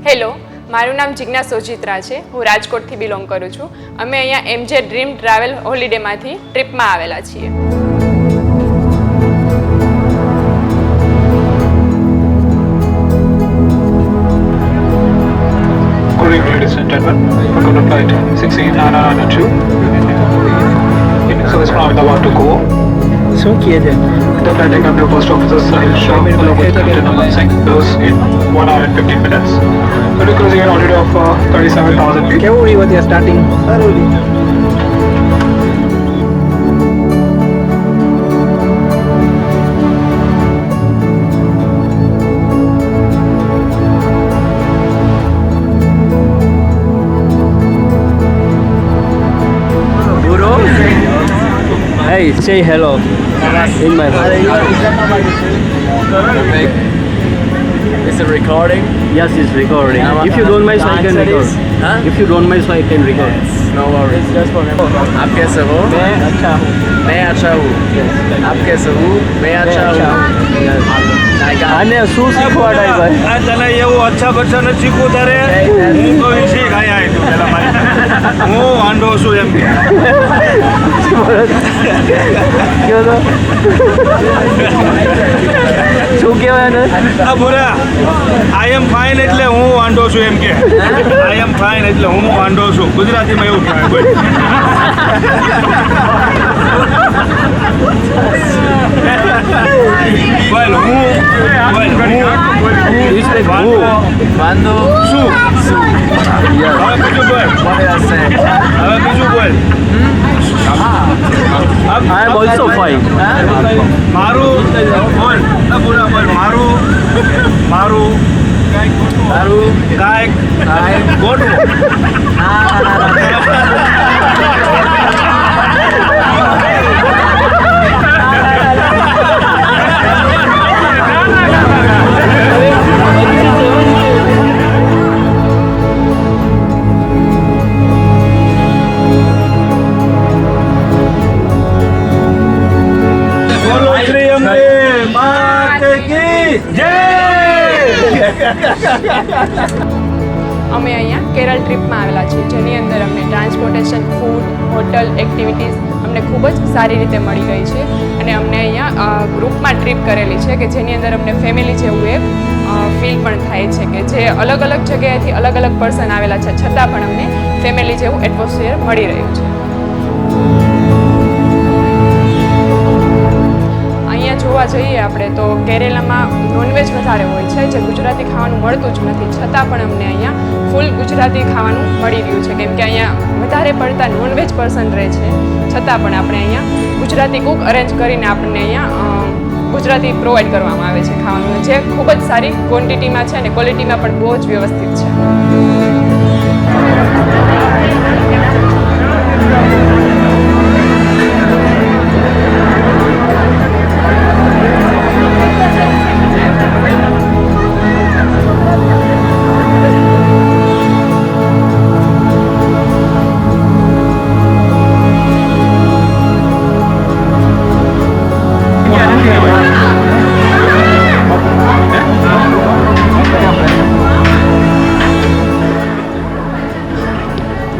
Hello, મારું નામ જિજ્ઞા સોજિત્રા છે. હું રાજકોટથી બિલોંગ કરું છું. અમે અહીંયા MJ ડ્રીમ ટ્રાવેલ હોલિડેમાંથી ટ્રીપમાં આવેલા છીએ. Good evening, ladies and gentlemen. Welcome to flight 16-902. So this flight about to go. શું કહે છે? The flight takeoff post officers Sahil Shah along with Captain Aman Singh goes in 1 hour and 15 minutes. We're cruising at altitude of 37,000 feet. કેવું રહ્યું ત્યાં starting? સારું રહ્યું. Hey, say hello in my Is it recording? Yes, it's recording. If you don't mind, so I can record. Huh? If you don't mind, so I can record. No worries. आप कैसे हो? मैं अच्छा हूँ. मैं अच्छा हूँ. आप कैसे हो? मैं अच्छा हूँ. આને શું શીખવાડાય ભાઈ? આ તને એવું અચ્છા બચ્ચા નથી શીખવું તારે હું કોઈ શીખ અહીંયા આવ્યું પેલા મારી હું વાંઢો છું એમ કે કયો તો શું કહેવાય ને? આ બોલા આઈ એમ ફાઇન એટલે હું વાંઢો છું એમ કે આઈ એમ ફાઇન એટલે હું વાંઢો છું ગુજરાતીમાં એવું કહેવાય બોલ બોલ હું Mando. શું હવે બીજું બોલ What did I say? હવે બીજું બોલ I am also fine. મારું બોલ પૂરા બોલ મારું કાંઈક ગોઠવો બોલો શ્રી અંબે માત કી જય અમે અહીંયા કેરળ ટ્રીપમાં આવેલા છીએ, જેની અંદર અમને ટ્રાન્સપોર્ટેશન, ફૂડ, હોટલ, એક્ટિવિટીઝ અમને ખૂબ જ સારી રીતે મળી ગઈ છે. અને અમને અહીંયા ગ્રુપમાં ટ્રીપ કરેલી છે કે જેની અંદર અમને ફેમિલી જેવું એક ફીલ પણ થાય છે કે જે અલગ અલગ જગ્યાએથી અલગ અલગ પર્સન આવેલા છે, છતાં પણ અમને ફેમિલી જેવું એટમોસ્ફિયર મળી રહ્યું છે. અહીંયા જોવા જઈએ આપણે તો કેરેલામાં નોનવેજ વધારે હોય છે, જે ગુજરાતી ખાવાનું મળતું જ નથી, છતાં પણ અમને અહીંયા ફૂલ ગુજરાતી ખાવાનું મળી રહ્યું છે, કેમ કે અહીંયા વધારે પડતા નોનવેજ પર્સન રહે છે, છતાં પણ આપણે અહીંયા ગુજરાતી કુક અરેન્જ કરીને આપણને અહીંયા ગુજરાતી પ્રોવાઈડ કરવામાં આવે છે ખાવાનું, જે ખૂબ જ સારી ક્વોન્ટિટીમાં છે અને ક્વોલિટીમાં પણ બહુ જ વ્યવસ્થિત છે.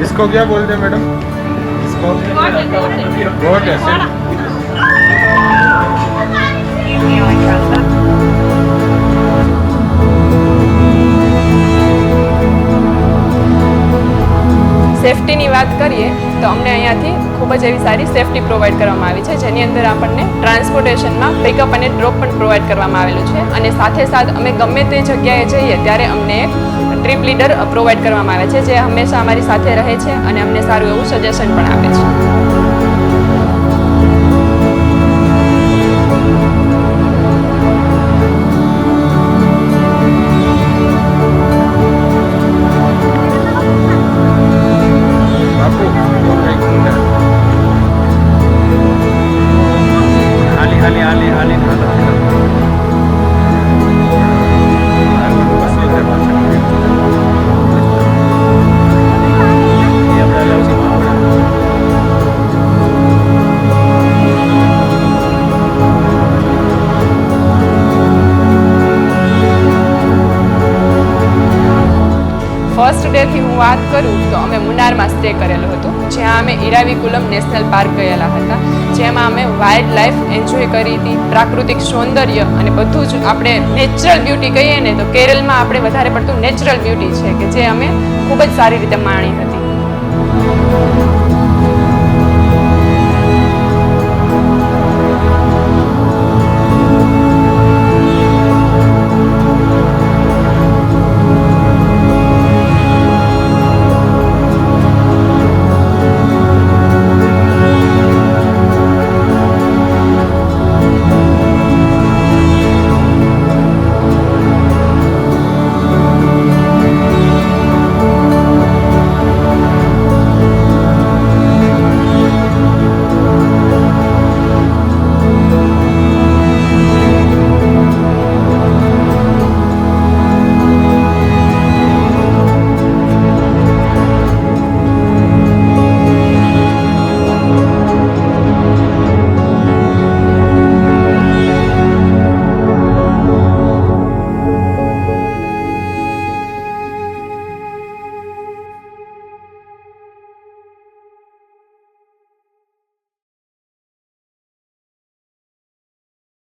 इसको क्या बोलते हैं मैडम? इसको गोट है सिर्फ. સેફટીની વાત કરીએ તો અમને અહીંયાથી ખૂબ જ એવી સારી સેફટી પ્રોવાઈડ કરવામાં આવી છે, જેની અંદર આપણને ટ્રાન્સપોર્ટેશનમાં પિકઅપ અને ડ્રોપ પણ પ્રોવાઈડ કરવામાં આવેલું છે. અને સાથે સાથે અમે ગમે તે જગ્યાએ જઈએ ત્યારે અમને એક ટ્રીપ લીડર પ્રોવાઈડ કરવામાં આવે છે, જે હંમેશા અમારી સાથે રહે છે અને અમને સારું એવું સજેશન પણ આપે છે. ફર્સ્ટ ડેથી હું વાત કરું તો અમે મુન્નારમાં સ્ટે કરેલું હતું, જ્યાં અમે ઇરાવિકુલમ નેશનલ પાર્ક ગયેલા હતા, જેમાં અમે વાઇલ્ડ લાઈફ એન્જોય કરી હતી, પ્રાકૃતિક સૌંદર્ય અને બધું જ આપણે નેચરલ બ્યુટી કહીએ ને તો કેરળમાં આપણે વધારે પડતું નેચરલ બ્યુટી છે કે જે અમે ખૂબ જ સારી રીતે માણી હતી.